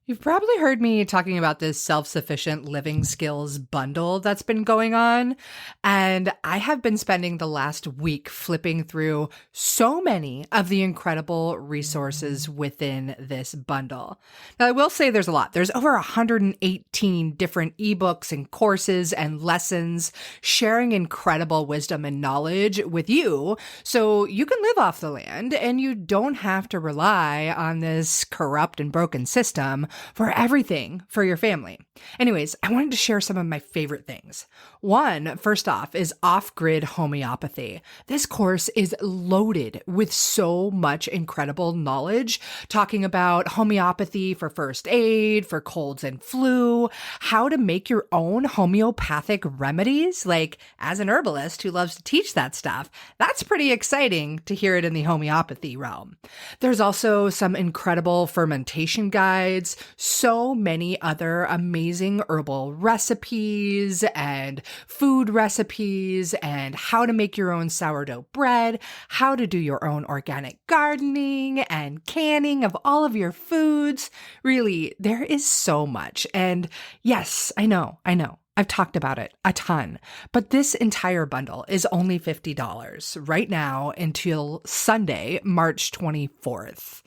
You've probably heard me talking about this self-sufficient living skills bundle that's been going on, and I have been spending the last week flipping through so many of the incredible resources within this bundle. Now, I will say there's a lot. There's over 118 different ebooks and courses and lessons sharing incredible wisdom and knowledge with you so you can live off the land and you don't have to rely on this corrupt and broken system for everything for your family. Anyways, I wanted to share some of my favorite things. One, first off, is off-grid homeopathy. This course is loaded with so much incredible knowledge, talking about homeopathy for first aid, for colds and flu, how to make your own homeopathic remedies. Like, as an herbalist who loves to teach that stuff, that's pretty exciting to hear it in the homeopathy realm. There's also some incredible fermentation guides, so many other amazing herbal recipes and food recipes, and how to make your own sourdough bread, how to do your own organic gardening and canning of all of your foods. Really, there is so much. And yes, I know. I've talked about it a ton, but this entire bundle is only $50 right now until Sunday, March 24th.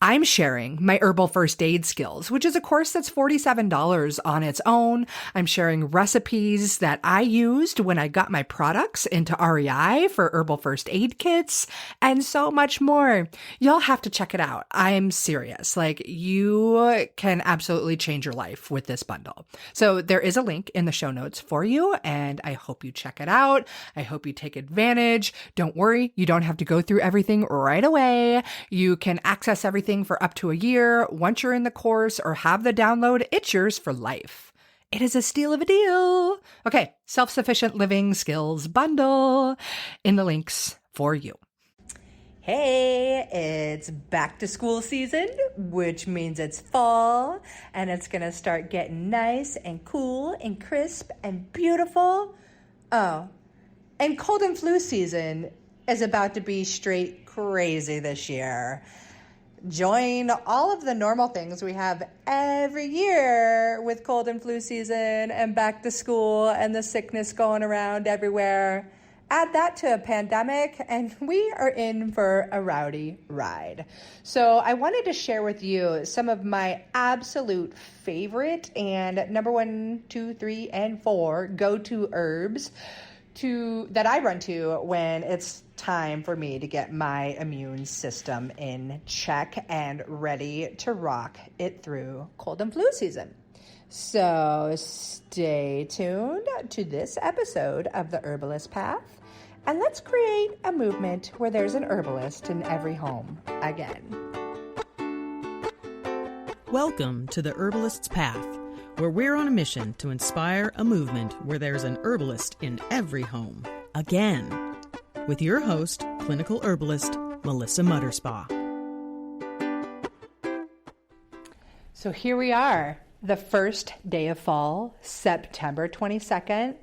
I'm sharing my herbal first aid skills, which is a course that's $47 on its own. I'm sharing recipes that I used when I got my products into REI for herbal first aid kits and so much more. You'll have to check it out. I'm serious. Like, you can absolutely change your life with this bundle. So there is a link in the show notes for you, and I hope you check it out. I hope you take advantage. Don't worry, you don't have to go through everything right away. You can access everything for up to a year. Once you're in the course or have the download, it's yours for life. It is a steal of a deal. Okay, self-sufficient living skills bundle in the links for you. Hey, it's back to school season, which means it's fall, and it's going to start getting nice and cool and crisp and beautiful. Oh, and cold and flu season is about to be straight crazy this year. Join all of the normal things we have every year with cold and flu season and back to school and the sickness going around everywhere. Add that to a pandemic, and we are in for a rowdy ride. So I wanted to share with you some of my absolute favorite and number 1, 2, 3, and 4 go-to herbs that I run to when it's time for me to get my immune system in check and ready to rock it through cold and flu season. So stay tuned to this episode of The Herbalist Path, and let's create a movement where there's an herbalist in every home again. Welcome to The Herbalist's Path, where we're on a mission to inspire a movement where there's an herbalist in every home again. With your host, clinical herbalist, Melissa Mutterspaugh. So here we are, the first day of fall, September 22nd.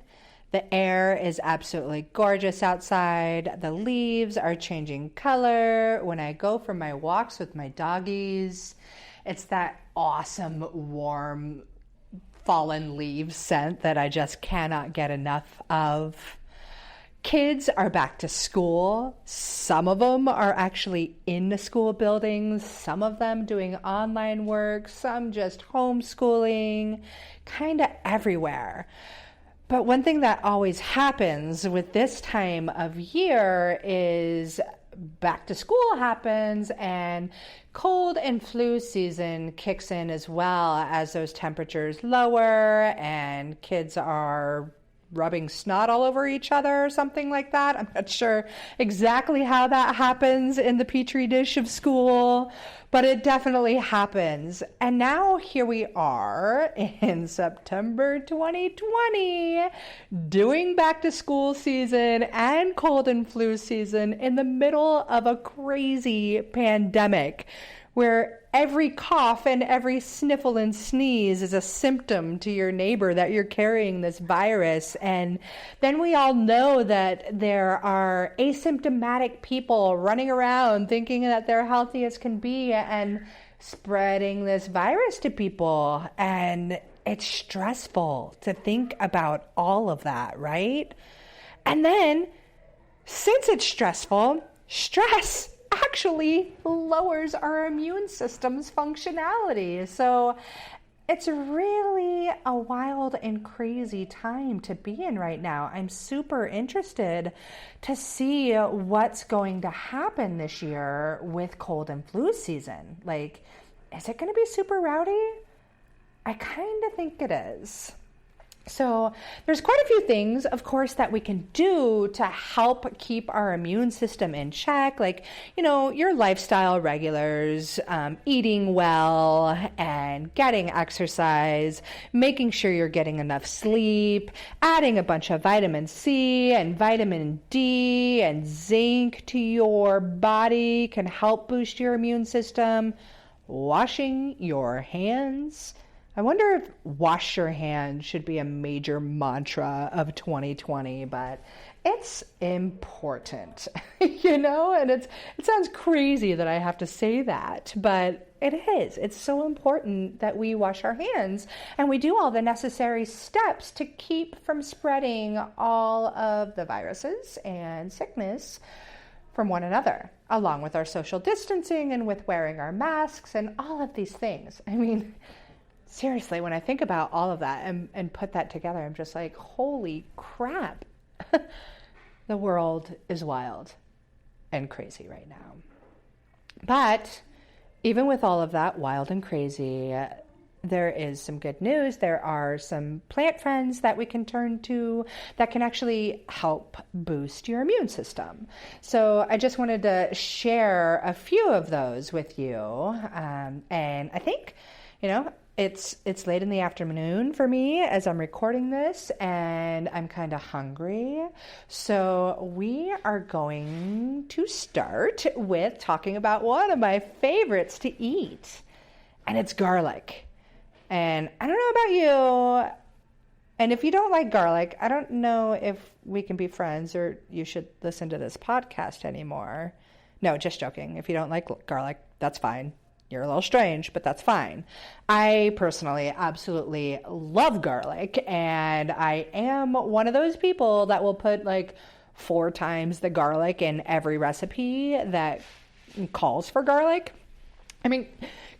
The air is absolutely gorgeous outside. The leaves are changing color. When I go for my walks with my doggies, it's that awesome, warm, fallen leaves scent that I just cannot get enough of. Kids are back to school. Some of them are actually in the school buildings, some of them doing online work, some just homeschooling, kind of everywhere. But one thing that always happens with this time of year is back to school happens and cold and flu season kicks in as well as those temperatures lower and kids are rubbing snot all over each other or something like that. I'm not sure exactly how that happens in the petri dish of school, but it definitely happens. And now here we are in September 2020 doing back to school season and cold and flu season in the middle of a crazy pandemic where every cough and every sniffle and sneeze is a symptom to your neighbor that you're carrying this virus. And then we all know that there are asymptomatic people running around thinking that they're healthy as can be and spreading this virus to people. And it's stressful to think about all of that, right? And then, since it's stressful, stress actually lowers our immune system's functionality. So it's really a wild and crazy time to be in right now. I'm super interested to see what's going to happen this year with cold and flu season. Like, is it going to be super rowdy? I kind of think it is. So there's quite a few things, of course, that we can do to help keep our immune system in check. Like, your lifestyle regulars, eating well and getting exercise, making sure you're getting enough sleep, adding a bunch of vitamin C and vitamin D and zinc to your body can help boost your immune system. Washing your hands. I wonder if wash your hands should be a major mantra of 2020, but it's important, and it sounds crazy that I have to say that, but it is. It's so important that we wash our hands and we do all the necessary steps to keep from spreading all of the viruses and sickness from one another, along with our social distancing and with wearing our masks and all of these things. I mean, seriously, when I think about all of that and put that together, I'm just like, holy crap. The world is wild and crazy right now. But even with all of that wild and crazy, there is some good news. There are some plant friends that we can turn to that can actually help boost your immune system. So I just wanted to share a few of those with you. And I think, it's late in the afternoon for me as I'm recording this, and I'm kind of hungry. So we are going to start with talking about one of my favorites to eat, and it's garlic. And I don't know about you, and if you don't like garlic, I don't know if we can be friends or you should listen to this podcast anymore. No, just joking. If you don't like garlic, that's fine. You're a little strange, but that's fine. I personally absolutely love garlic, and I am one of those people that will put like 4 times the garlic in every recipe that calls for garlic. I mean,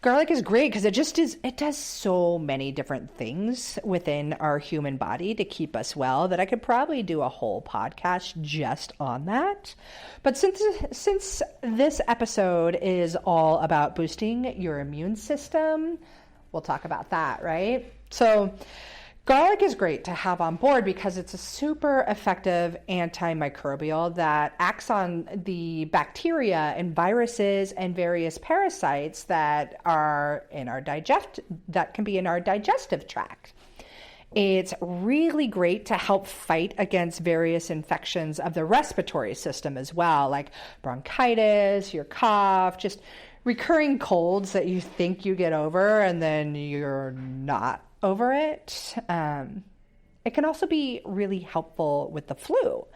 garlic is great because it does so many different things within our human body to keep us well that I could probably do a whole podcast just on that. But since this episode is all about boosting your immune system, we'll talk about that, right? So garlic is great to have on board because it's a super effective antimicrobial that acts on the bacteria and viruses and various parasites that are in our that can be in our digestive tract. It's really great to help fight against various infections of the respiratory system as well, like bronchitis, your cough, just recurring colds that you think you get over and then you're not over it. It can also be really helpful with the flu.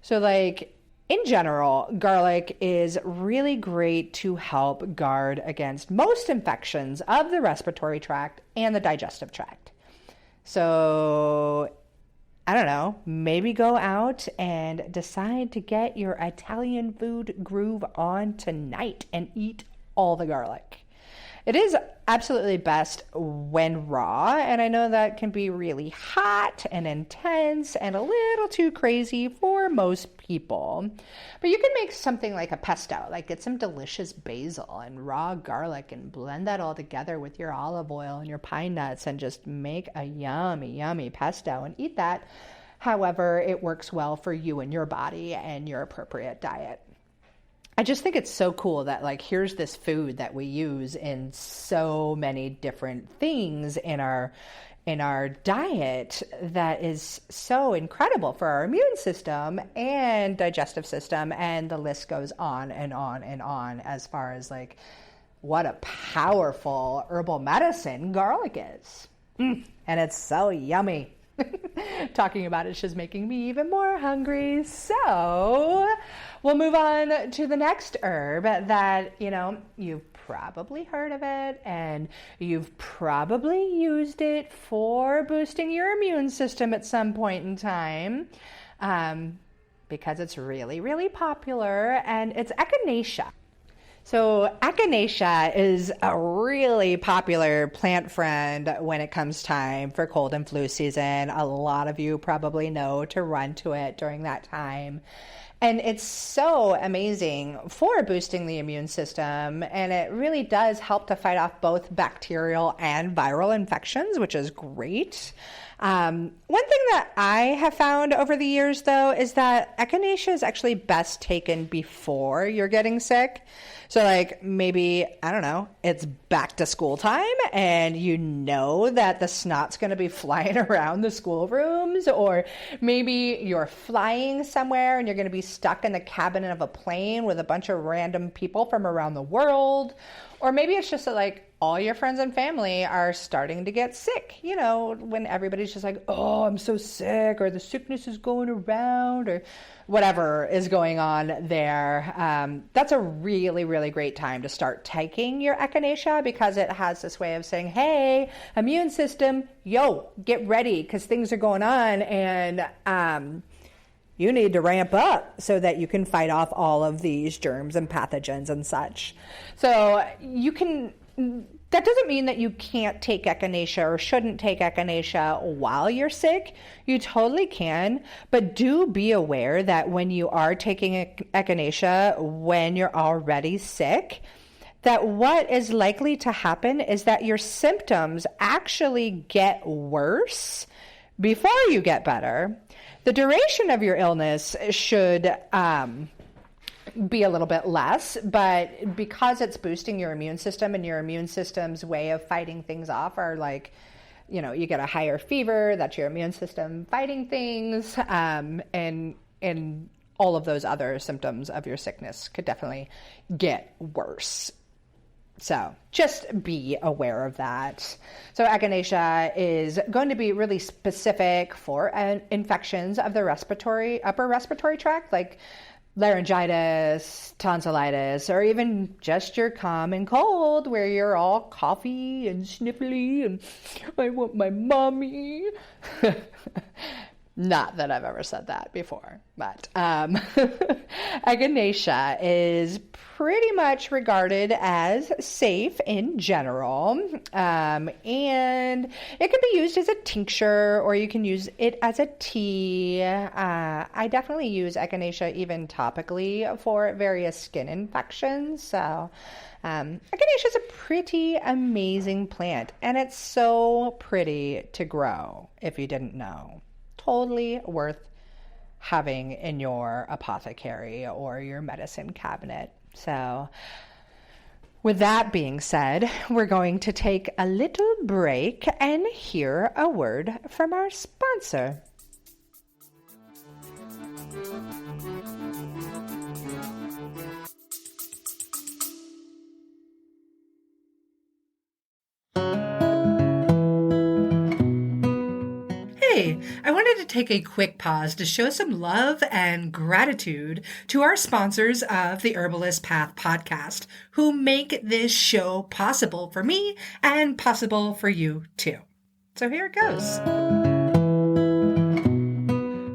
So in general, garlic is really great to help guard against most infections of the respiratory tract and the digestive tract. So I don't know, maybe go out and decide to get your Italian food groove on tonight and eat all the garlic. It is absolutely best when raw, and I know that can be really hot and intense and a little too crazy for most people. But you can make something like a pesto, like get some delicious basil and raw garlic and blend that all together with your olive oil and your pine nuts and just make a yummy, yummy pesto and eat that however it works well for you and your body and your appropriate diet. I just think it's so cool that here's this food that we use in so many different things in our diet that is so incredible for our immune system and digestive system, and the list goes on and on and on as far as what a powerful herbal medicine garlic is. And it's so yummy. Talking about it's just making me even more hungry. So we'll move on to the next herb that, you've probably heard of it, and you've probably used it for boosting your immune system at some point in time, because it's really, really popular, and it's Echinacea. So Echinacea is a really popular plant friend when it comes time for cold and flu season. A lot of you probably know to run to it during that time. And it's so amazing for boosting the immune system, and it really does help to fight off both bacterial and viral infections, which is great. One thing that I have found over the years, though, is that Echinacea is actually best taken before you're getting sick. So like maybe, I don't know, it's back to school time and you know that the snot's going to be flying around the schoolrooms, or maybe you're flying somewhere and you're going to be stuck in the cabin of a plane with a bunch of random people from around the world. Or maybe it's just that like all your friends and family are starting to get sick, you know, when everybody's just like, oh, I'm so sick, or the sickness is going around, or whatever is going on there. That's a really, really great time to start taking your Echinacea, because it has this way of saying, hey, immune system, yo, get ready, because things are going on, and you need to ramp up so that you can fight off all of these germs and pathogens and such. So that doesn't mean that you can't take Echinacea or shouldn't take Echinacea while you're sick. You totally can, but do be aware that when you are taking Echinacea when you're already sick, that what is likely to happen is that your symptoms actually get worse before you get better. The duration of your illness should be a little bit less, but because it's boosting your immune system, and your immune system's way of fighting things off are like, you know, you get a higher fever, that's your immune system fighting things, and all of those other symptoms of your sickness could definitely get worse. So just be aware of that. So Echinacea is going to be really specific for infections of the upper respiratory tract, like laryngitis, tonsillitis, or even just your common cold where you're all coughy and sniffly and I want my mommy. Not that I've ever said that before, but Echinacea is pretty much regarded as safe in general, and it can be used as a tincture, or you can use it as a tea. I definitely use Echinacea even topically for various skin infections. So Echinacea is a pretty amazing plant, and it's so pretty to grow if you didn't know. Totally worth having in your apothecary or your medicine cabinet. So with that being said, we're going to take a little break and hear a word from our sponsor. I wanted to take a quick pause to show some love and gratitude to our sponsors of the Herbalist Path podcast, who make this show possible for me and possible for you too. So here it goes.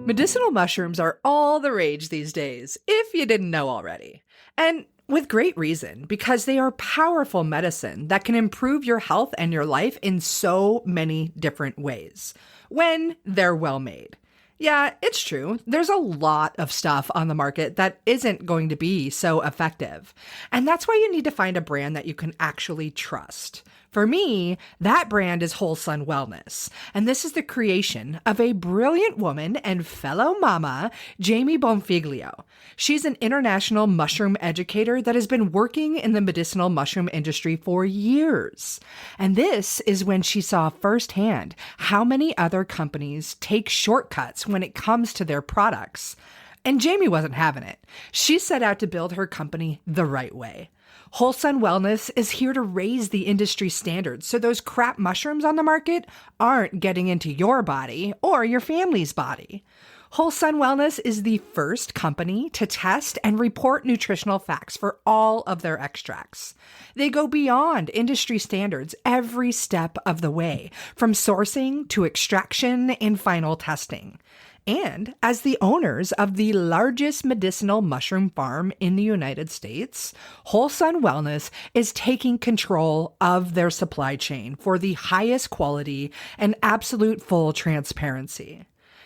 Medicinal mushrooms are all the rage these days, if you didn't know already. And with great reason, because they are powerful medicine that can improve your health and your life in so many different ways when they're well made. Yeah, it's true. There's a lot of stuff on the market that isn't going to be so effective. And that's why you need to find a brand that you can actually trust. For me, that brand is Whole Sun Wellness, and this is the creation of a brilliant woman and fellow mama, Jamie Bonfiglio. She's an international mushroom educator that has been working in the medicinal mushroom industry for years. And this is when she saw firsthand how many other companies take shortcuts when it comes to their products. And Jamie wasn't having it. She set out to build her company the right way. Whole Sun Wellness is here to raise the industry standards so those crap mushrooms on the market aren't getting into your body or your family's body. Whole Sun Wellness is the first company to test and report nutritional facts for all of their extracts. They go beyond industry standards every step of the way, from sourcing to extraction and final testing. And as the owners of the largest medicinal mushroom farm in the United States, Whole Sun Wellness is taking control of their supply chain for the highest quality and absolute full transparency.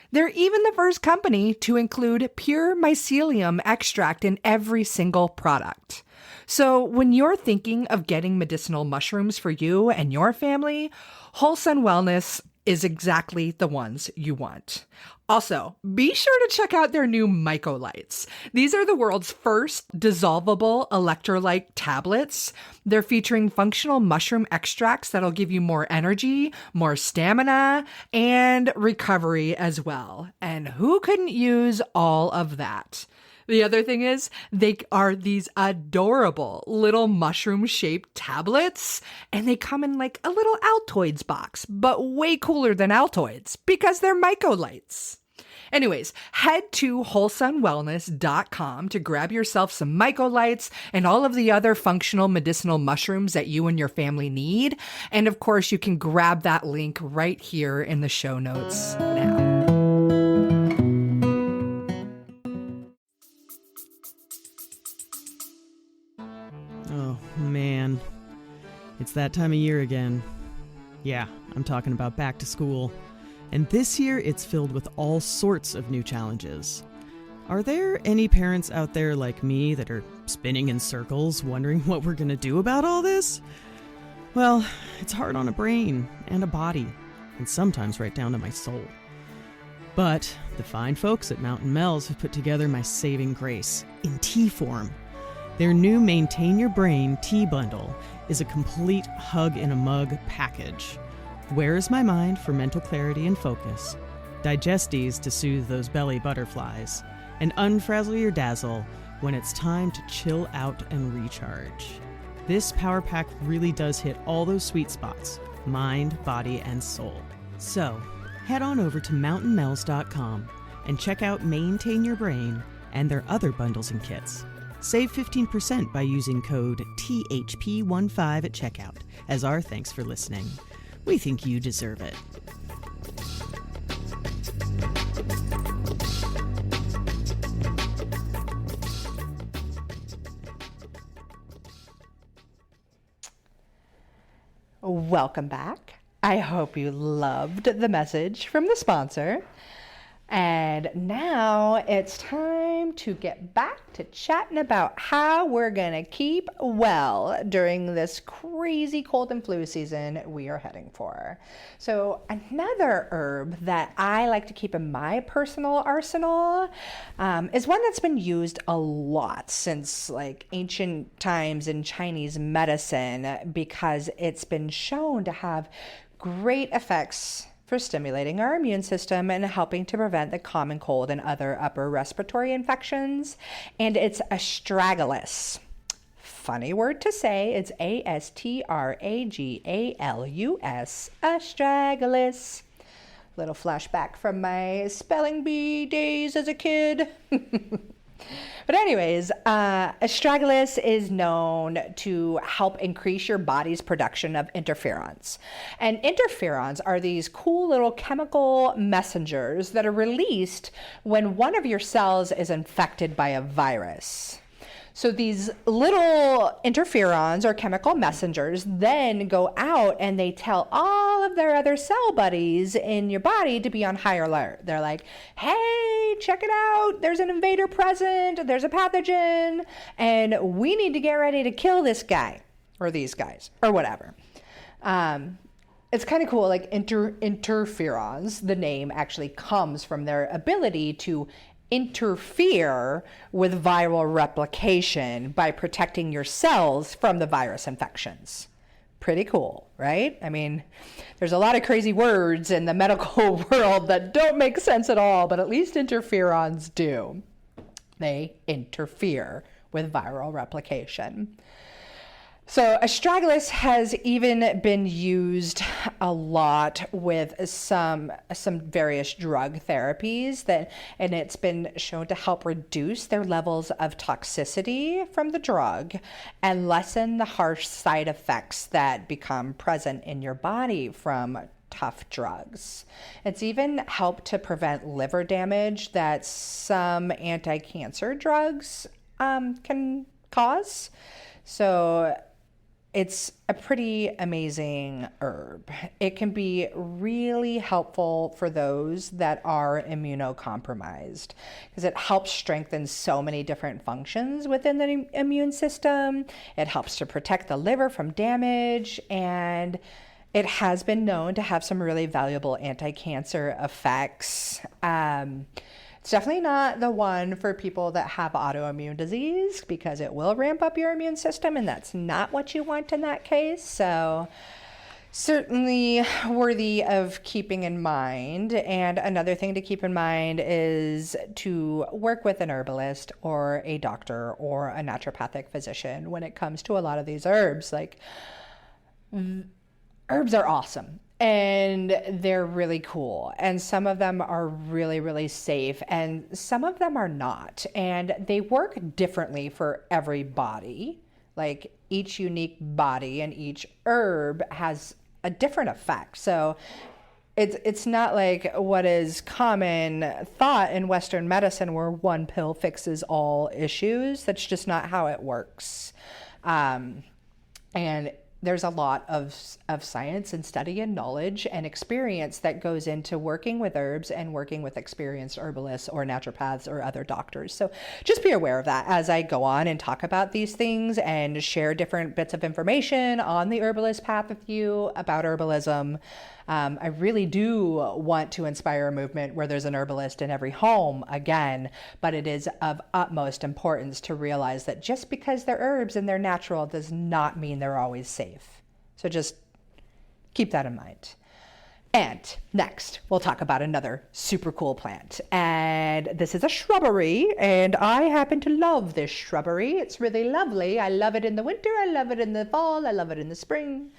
They're even the first company to include pure mycelium extract in every single product. So when you're thinking of getting medicinal mushrooms for you and your family, Whole Sun Wellness is exactly the ones you want. Also, be sure to check out their new mycolites. These are the world's first dissolvable electrolyte tablets. They're featuring functional mushroom extracts that'll give you more energy, more stamina, and recovery as well. And who couldn't use all of that? The other thing is they are these adorable little mushroom-shaped tablets, and they come in like a little Altoids box, but way cooler than Altoids because they're mycolites. Anyways, head to wholesunwellness.com to grab yourself some mycolites and all of the other functional medicinal mushrooms that you and your family need. And of course, you can grab that link right here in the show notes now. Oh, man. It's that time of year again. Yeah, I'm talking about back to school. And this year, it's filled with all sorts of new challenges. Are there any parents out there like me that are spinning in circles, wondering what we're going to do about all this? Well, it's hard on a brain and a body, and sometimes right down to my soul. But the fine folks at Mountain Mel's have put together my saving grace in tea form. Their new Maintain Your Brain tea bundle is a complete hug-in-a-mug package. Where is my mind for mental clarity and focus, digestes to soothe those belly butterflies, and unfrazzle your dazzle when it's time to chill out and recharge. This power pack really does hit all those sweet spots, mind, body, and soul. So, head on over to mountainmel's.com and check out Maintain Your Brain and their other bundles and kits. Save 15% by using code THP15 at checkout, as our thanks for listening. We think you deserve it. Welcome back. I hope you loved the message from the sponsor. And now it's time to get back to chatting about how we're going to keep well during this crazy cold and flu season we are heading for. So another herb that I like to keep in my personal arsenal is one that's been used a lot since like ancient times in Chinese medicine because it's been shown to have great effects for stimulating our immune system and helping to prevent the common cold and other upper respiratory infections. And it's astragalus. Funny word to say. It's astragalus, astragalus. Little flashback from my spelling bee days as a kid. But anyways, astragalus is known to help increase your body's production of interferons. And interferons are these cool little chemical messengers that are released when one of your cells is infected by a virus. So these little interferons or chemical messengers then go out and they tell all of their other cell buddies in your body to be on high alert. They're like, hey, check it out. There's an invader present. There's a pathogen. And we need to get ready to kill this guy or these guys or whatever. It's kind of cool. Like interferons, the name actually comes from their ability to interfere with viral replication by protecting your cells from the virus infections. Pretty cool, right? I mean, there's a lot of crazy words in the medical world that don't make sense at all, but at least interferons do. They interfere with viral replication. So astragalus has even been used a lot with some various drug therapies and it's been shown to help reduce their levels of toxicity from the drug and lessen the harsh side effects that become present in your body from tough drugs. It's even helped to prevent liver damage that some anti-cancer drugs can cause. So it's a pretty amazing herb. It can be really helpful for those that are immunocompromised because it helps strengthen so many different functions within the immune system. It helps to protect the liver from damage, and it has been known to have some really valuable anti-cancer effects. It's definitely not the one for people that have autoimmune disease because it will ramp up your immune system, and that's not what you want in that case. So certainly worthy of keeping in mind. And another thing to keep in mind is to work with an herbalist or a doctor or a naturopathic physician when it comes to a lot of these herbs. Like, herbs are awesome and they're really cool. And some of them are really, really safe and some of them are not. And they work differently for every body. Like each unique body and each herb has a different effect. So it's not like what is common thought in Western medicine where one pill fixes all issues. That's just not how it works. And there's a lot of science and study and knowledge and experience that goes into working with herbs and working with experienced herbalists or naturopaths or other doctors. So just be aware of that as I go on and talk about these things and share different bits of information on the herbalist path with you about herbalism. I really do want to inspire a movement where there's an herbalist in every home again, but it is of utmost importance to realize that just because they're herbs and they're natural does not mean they're always safe. So just keep that in mind. And next, we'll talk about another super cool plant. And this is a shrubbery, and I happen to love this shrubbery. It's really lovely. I love it in the winter. I love it in the fall. I love it in the spring.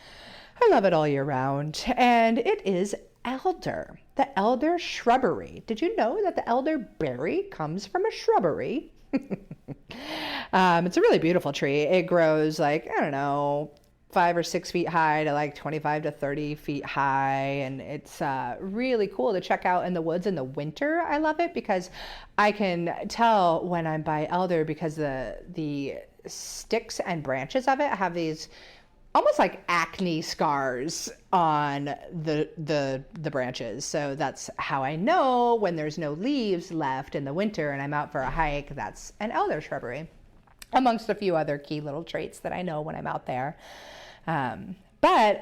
I love it all year round, and it is elder, the elder shrubbery. Did you know that the elderberry comes from a shrubbery? It's a really beautiful tree. It grows like, I don't know, 5 or 6 feet high to like 25 to 30 feet high, and it's really cool to check out in the woods in the winter. I love it because I can tell when I'm by elder because the sticks and branches of it have these almost like acne scars on the branches. So that's how I know when there's no leaves left in the winter and I'm out for a hike, that's an elder shrubbery, amongst a few other key little traits that I know when I'm out there. But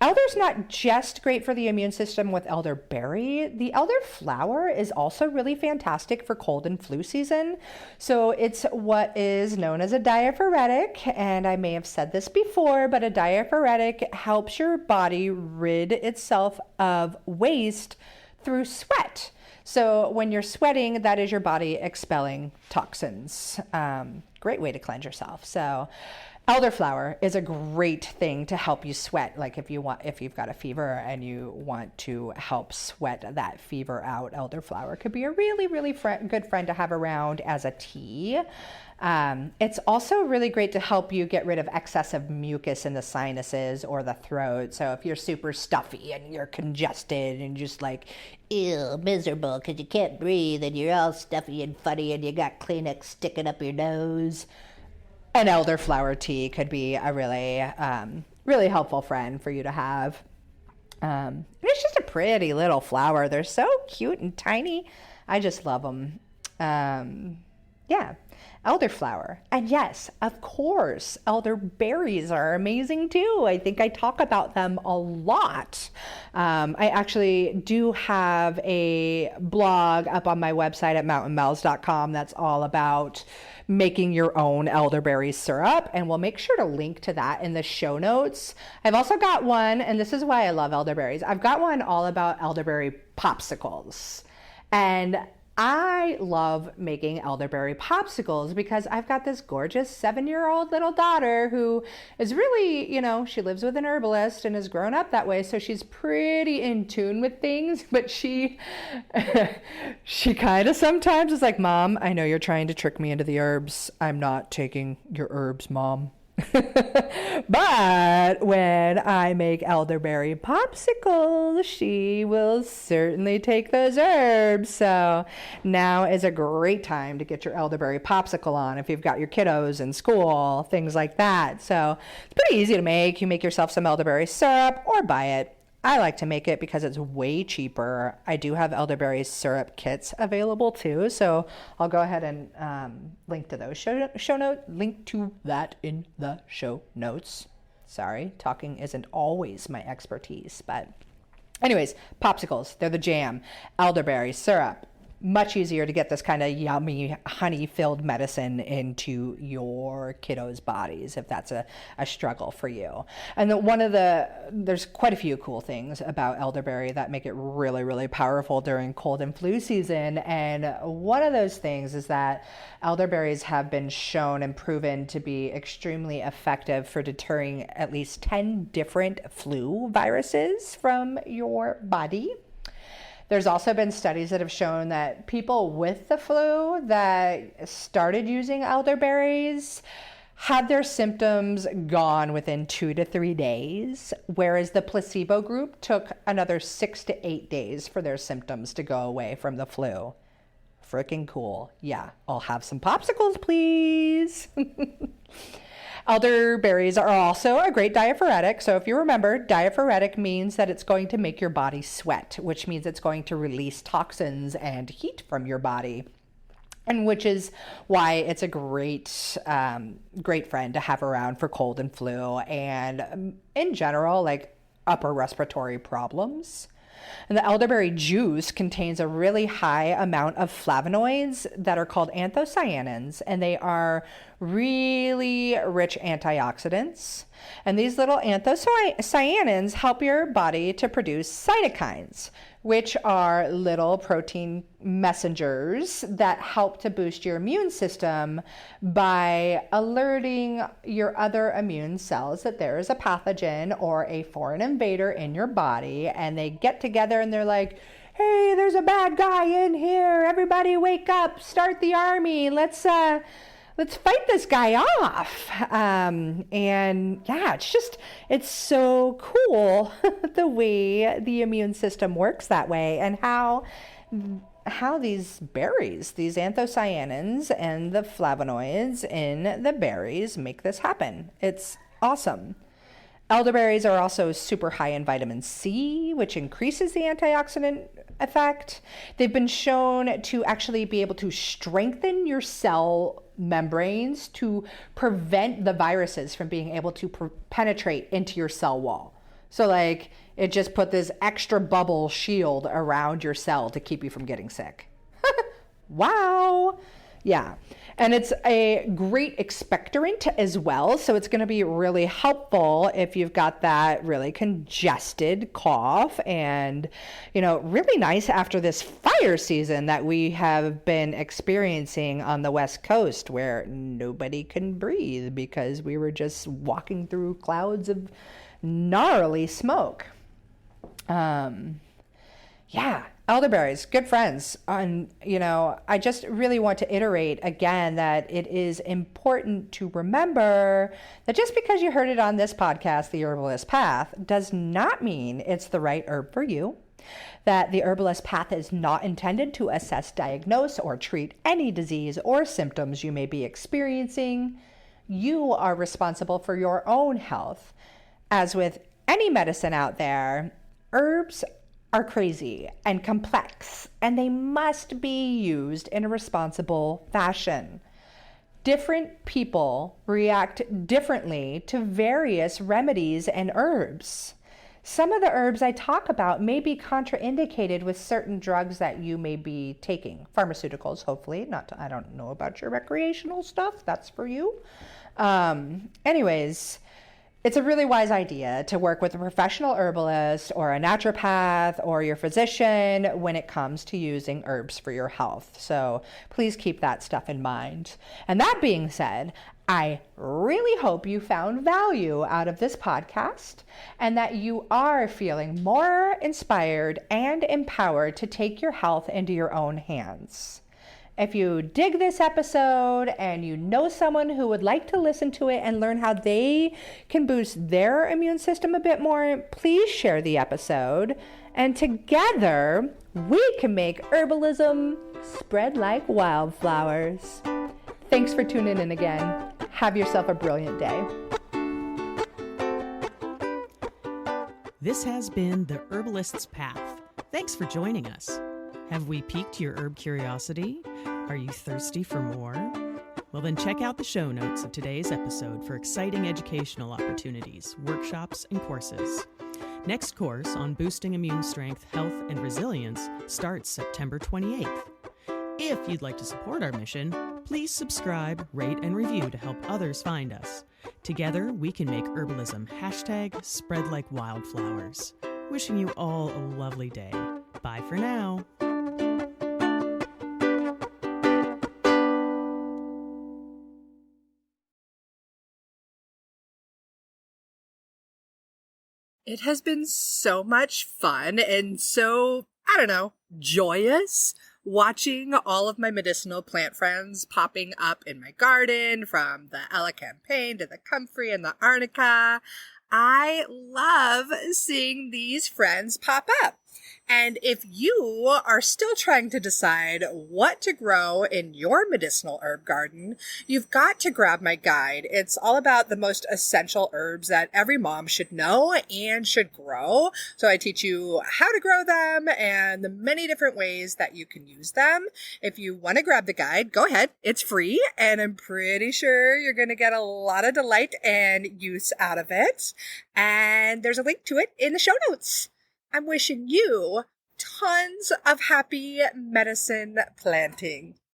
elder's not just great for the immune system with elderberry. The elder flower is also really fantastic for cold and flu season. So it's what is known as a diaphoretic. And I may have said this before, but a diaphoretic helps your body rid itself of waste through sweat. So when you're sweating, that is your body expelling toxins. Great way to cleanse yourself. So elderflower is a great thing to help you sweat. Like if you've got a fever and you want to help sweat that fever out, elderflower could be a really, really good friend to have around as a tea. It's also really great to help you get rid of excessive mucus in the sinuses or the throat. So if you're super stuffy and you're congested and just like, ew, miserable because you can't breathe and you're all stuffy and funny and you got Kleenex sticking up your nose, an elderflower tea could be a really, really helpful friend for you to have. It's just a pretty little flower. They're so cute and tiny. I just love them. Yeah, elderflower. And yes, of course, elderberries are amazing too. I think I talk about them a lot. I actually do have a blog up on my website at mountainmel's.com that's all about making your own elderberry syrup, and we'll make sure to link to that in the show notes. I've also got one, and this is why I love elderberries. I've got one all about elderberry popsicles. And I love making elderberry popsicles because I've got this gorgeous 7-year-old little daughter who is really, she lives with an herbalist and has grown up that way. So she's pretty in tune with things, but she kind of sometimes is like, Mom, I know you're trying to trick me into the herbs. I'm not taking your herbs, Mom. But when I make elderberry popsicles, she will certainly take those herbs. So now is a great time to get your elderberry popsicle on if you've got your kiddos in school, things like that. So it's pretty easy to make. You make yourself some elderberry syrup or buy it. I like to make it because it's way cheaper. I do have elderberry syrup kits available too, so I'll go ahead and link to those link to that in the show notes. Sorry, talking isn't always my expertise, but anyways, popsicles, they're the jam. Elderberry syrup. Much easier to get this kind of yummy honey-filled medicine into your kiddos' bodies if that's a struggle for you. And there's quite a few cool things about elderberry that make it really, really powerful during cold and flu season. And one of those things is that elderberries have been shown and proven to be extremely effective for deterring at least 10 different flu viruses from your body. There's also been studies that have shown that people with the flu that started using elderberries had their symptoms gone within 2 to 3 days, whereas the placebo group took another 6 to 8 days for their symptoms to go away from the flu. Freaking cool. Yeah, I'll have some popsicles, please. Elderberries are also a great diaphoretic. So if you remember, diaphoretic means that it's going to make your body sweat, which means it's going to release toxins and heat from your body. And which is why it's a great, great friend to have around for cold and flu and in general, like upper respiratory problems. And the elderberry juice contains a really high amount of flavonoids that are called anthocyanins, and they are really rich antioxidants. And these little anthocyanins help your body to produce cytokines, which are little protein messengers that help to boost your immune system by alerting your other immune cells that there is a pathogen or a foreign invader in your body. And they get together and they're like, hey, there's a bad guy in here. Everybody wake up, start the army. Let's fight this guy off. And yeah, it's so cool the way the immune system works that way, and how these berries, these anthocyanins and the flavonoids in the berries make this happen. It's awesome. Elderberries are also super high in vitamin C, which increases the antioxidant effect. They've been shown to actually be able to strengthen your cell membranes to prevent the viruses from being able to penetrate into your cell wall. So like it just put this extra bubble shield around your cell to keep you from getting sick. Wow. Yeah. And it's a great expectorant as well. So it's going to be really helpful if you've got that really congested cough, and, really nice after this fire season that we have been experiencing on the West Coast, where nobody can breathe because we were just walking through clouds of gnarly smoke. Yeah, elderberries, good friends. I just really want to iterate again that it is important to remember that just because you heard it on this podcast, The Herbalist Path, does not mean it's the right herb for you. That the Herbalist Path is not intended to assess, diagnose, or treat any disease or symptoms you may be experiencing. You are responsible for your own health. As with any medicine out there, herbs are crazy and complex, and they must be used in a responsible fashion. Different people react differently to various remedies and herbs. Some of the herbs I talk about may be contraindicated with certain drugs that you may be taking. Pharmaceuticals, hopefully. I don't know about your recreational stuff. That's for you. Anyways, It's a really wise idea to work with a professional herbalist or a naturopath or your physician when it comes to using herbs for your health. So please keep that stuff in mind. And that being said, I really hope you found value out of this podcast and that you are feeling more inspired and empowered to take your health into your own hands. If you dig this episode and you know someone who would like to listen to it and learn how they can boost their immune system a bit more, please share the episode. And together, we can make herbalism spread like wildflowers. Thanks for tuning in again. Have yourself a brilliant day. This has been The Herbalist's Path. Thanks for joining us. Have we piqued your herb curiosity? Are you thirsty for more? Well, then check out the show notes of today's episode for exciting educational opportunities, workshops, and courses. Next course on boosting immune strength, health, and resilience starts September 28th. If you'd like to support our mission, please subscribe, rate, and review to help others find us. Together, we can make herbalism #spread like wildflowers. Wishing you all a lovely day. Bye for now. It has been so much fun and so, joyous watching all of my medicinal plant friends popping up in my garden, from the elecampane to the comfrey and the arnica. I love seeing these friends pop up. And if you are still trying to decide what to grow in your medicinal herb garden, you've got to grab my guide. It's all about the most essential herbs that every mom should know and should grow. So I teach you how to grow them and the many different ways that you can use them. If you want to grab the guide, go ahead. It's free, and I'm pretty sure you're going to get a lot of delight and use out of it. And there's a link to it in the show notes. I'm wishing you tons of happy medicine planting.